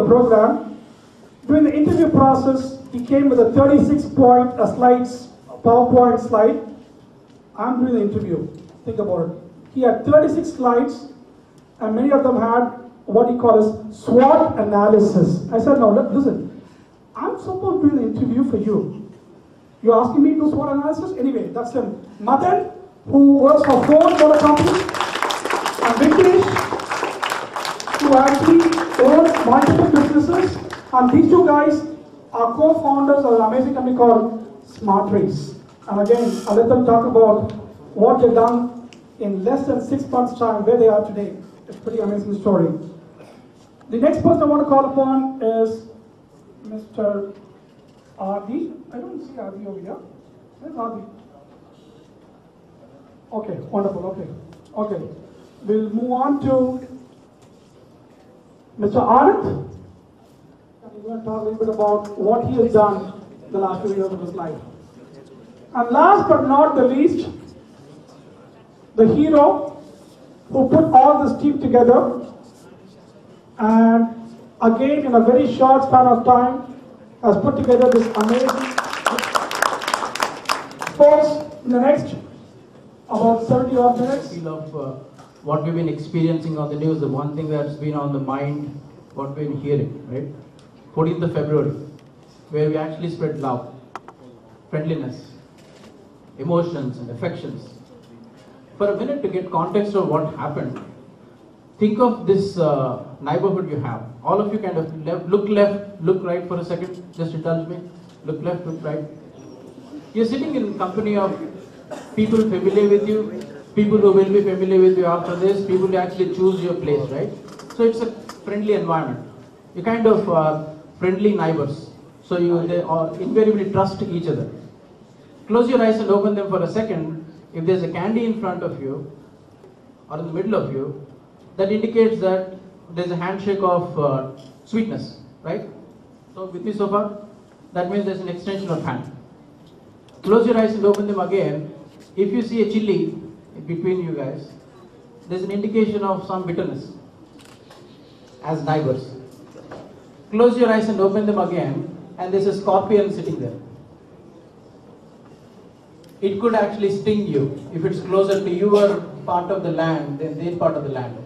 program. During the interview process, he came with a 36-point slides, PowerPoint slide. I'm doing the interview. Think about it. He had 36 slides, and many of them had what he called as SWOT analysis. I said, no, listen, I'm supposed to do the interview for you. You're asking me to do SWOT analysis? Anyway, that's him. Madan, who works for 4 motor companies, and Vintage, who actually owns multiple businesses, and these 2 guys are co-founders of an amazing company called Smart Race. And again, I'll let them talk about what they've done in less than 6 months' time, where they are today. It's a pretty amazing story. The next person I want to call upon is Mr. Adi. I don't see Adi over here. Where's Adi? Okay, wonderful, okay. We'll move on to Mr. Anand. He's going to talk a little bit about what he has done the last few years of his life. And last but not the least, the hero who put all this team together, and again in a very short span of time has put together this amazing folks. In the next about 70 odd minutes, of what we've been experiencing on the news, the one thing that's been on the mind, what we've been hearing, right? 14th of February, where we actually spread love, friendliness, emotions and affections. For a minute, to get context of what happened, think of this neighborhood you have. All of you kind of look left, look right for a second. Just indulge me. Look left, look right. You're sitting in company of people familiar with you, people who will be familiar with you after this, people who actually choose your place, right? So it's a friendly environment. You kind of friendly neighbors. So they invariably trust each other. Close your eyes and open them for a second. If there's a candy in front of you or in the middle of you, that indicates that there's a handshake of sweetness, right? So with me so far, that means there's an extension of hand. Close your eyes and open them again. If you see a chili between you guys, there's an indication of some bitterness as neighbors. Close your eyes and open them again, and there's a scorpion sitting there. It could actually sting you if it's closer to your part of the land than their part of the land.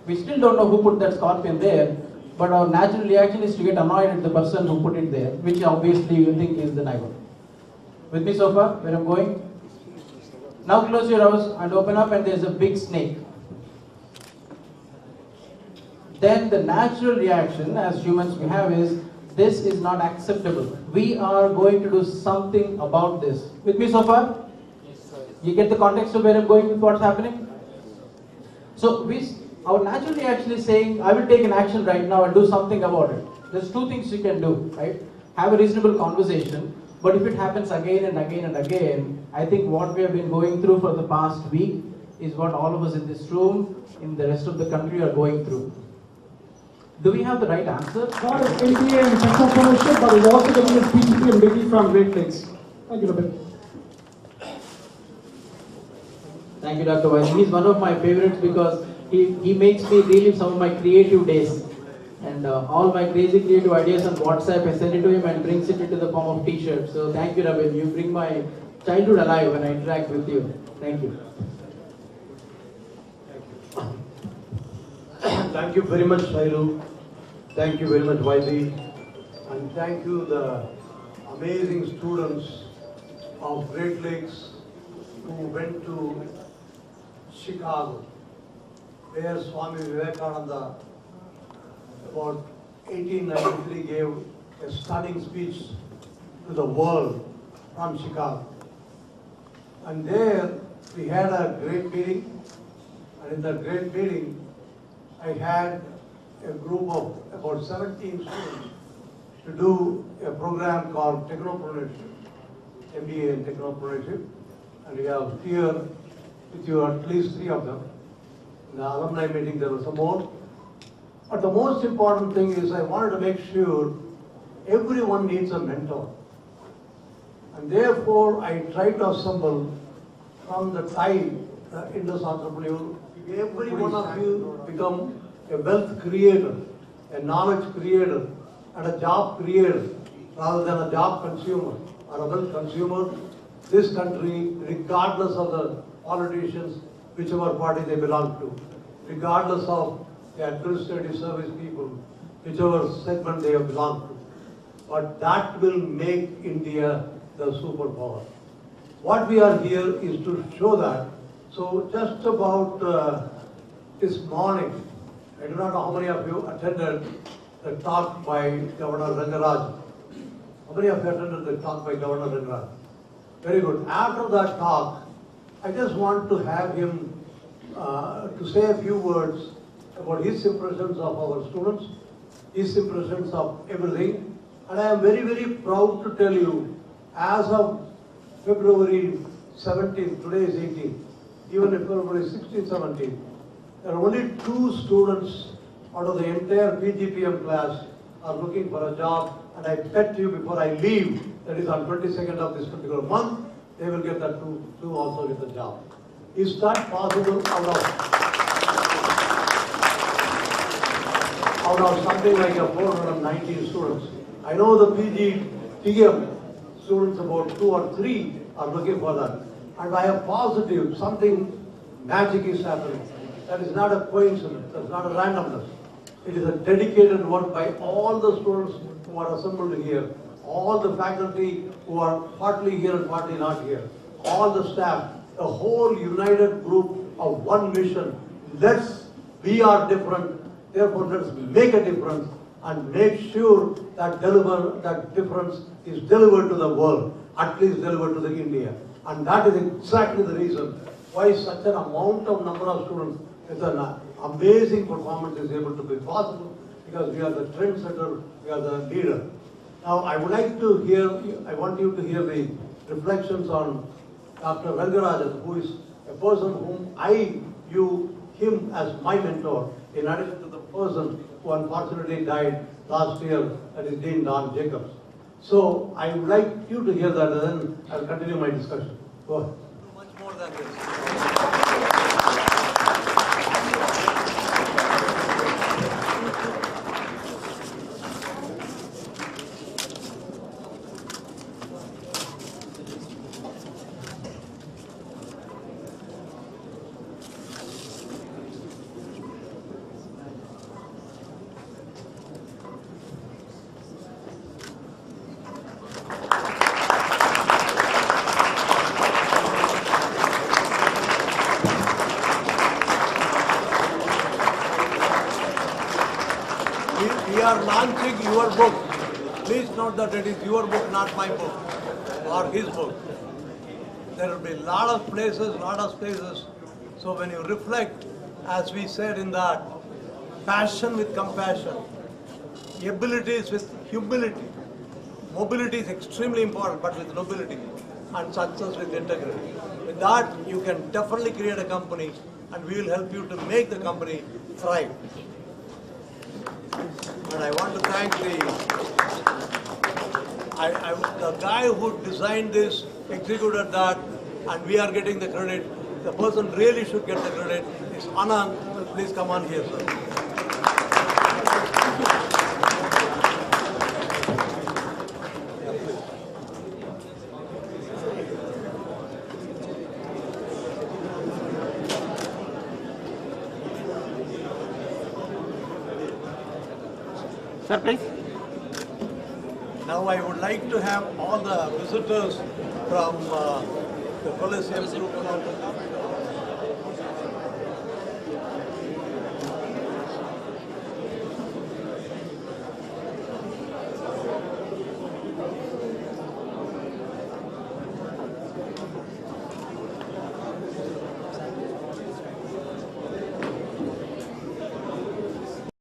We still don't know who put that scorpion there, but our natural reaction is to get annoyed at the person who put it there, which obviously you think is the neighbor. With me so far, where I'm going? Now close your eyes and open up, and there's a big snake. Then the natural reaction as humans we have is, this is not acceptable. We are going to do something about this. With me so far? Yes, sir. You get the context of where I'm going with what's happening? So our natural reaction is saying, I will take an action right now and do something about it. There's 2 things you can do, right? Have a reasonable conversation, but if it happens again and again and again, I think what we have been going through for the past week is what all of us in this room, in the rest of the country are going through. Do we have the right answer? Not as MBA and entrepreneurship, but he's also getting his PhD and degree from Great Lakes. Thank you, Robin. Thank you, Dr. Vaidya. He's one of my favorites because he makes me relive some of my creative days. And all my crazy creative ideas on WhatsApp, I send it to him and brings it into the form of t-shirts. So thank you, Robin. You bring my childhood alive when I interact with you. Thank you. Thank you very much, Shailu. Thank you very much, Vaidya. And thank you, the amazing students of Great Lakes who went to Chicago, where Swami Vivekananda, about 1893, gave a stunning speech to the world from Chicago. And there we had a great meeting, and in that great meeting, I had a group of about 17 students to do a program called Technopreneurship, MBA in Technopreneurship, and we have here with you at least 3 of them. In the alumni meeting there were some more. But the most important thing is I wanted to make sure everyone needs a mentor. And therefore I tried to assemble from the time, the Indus entrepreneur, every one of you become a wealth creator a knowledge creator and a job creator rather than a job consumer or a wealth consumer, this country, regardless of the politicians, whichever party they belong to, regardless of the administrative service people, whichever segment they belong to, but that will make India the superpower. What we are here is to show that. So just about this morning, I do not know how many of you attended the talk by Governor Rangaraj. How many of you attended the talk by Governor Rangaraj? Very good. After that talk, I just want to have him to say a few words about his impressions of our students, his impressions of everything. And I am very, very proud to tell you, as of February 17th, today is 18th, even if February 16th, 17th, there are only 2 students out of the entire PGPM class are looking for a job, and I bet you before I leave, that is on 22nd of this particular month, they will get that two also get the job. Is that possible out of something like a 419 students? I know the PGPM students, about 2 or 3 are looking for that. And I am positive something magic is happening. That is not a coincidence, that's not a randomness. It is a dedicated work by all the students who are assembled here, all the faculty who are partly here and partly not here, all the staff, a whole united group of one mission. We are different, therefore let's make a difference and make sure that difference is delivered to the world, at least delivered to the India. And that is exactly the reason why such an amount of number of students with an amazing performance is able to be possible, because we are the trendsetter, we are the leader. Now I would like to hear, I want you to hear the reflections on Dr. Rangarajan, who is a person whom I view him as my mentor, in addition to the person who unfortunately died last year, that is Dean Don Jacobs. So I would like you to hear that, and then I'll continue my discussion. Go ahead. Much more than this. We are launching your book. Please note that it is your book, not my book, or his book. There will be a lot of places. So when you reflect, as we said in that, passion with compassion, abilities with humility, mobility is extremely important, but with nobility, and success with integrity. With that, you can definitely create a company, and we will help you to make the company thrive. And I want to thank the guy who designed this, executed that, and we are getting the credit. The person really should get the credit is Anand. Please come on here, sir. Sir, please. Now I would like to have all the visitors from the Colosseum Group